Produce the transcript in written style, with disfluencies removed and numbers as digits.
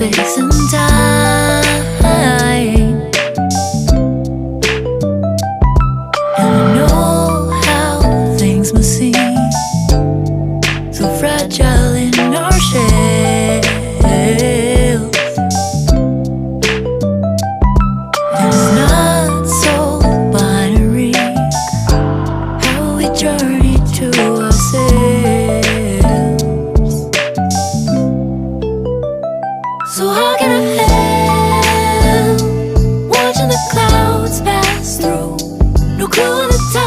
space and time. And I know how things must seem so fragile in our shells. And it's not so binary how we journey to ourselves. So how can I help watching the clouds pass through? No clue in the time.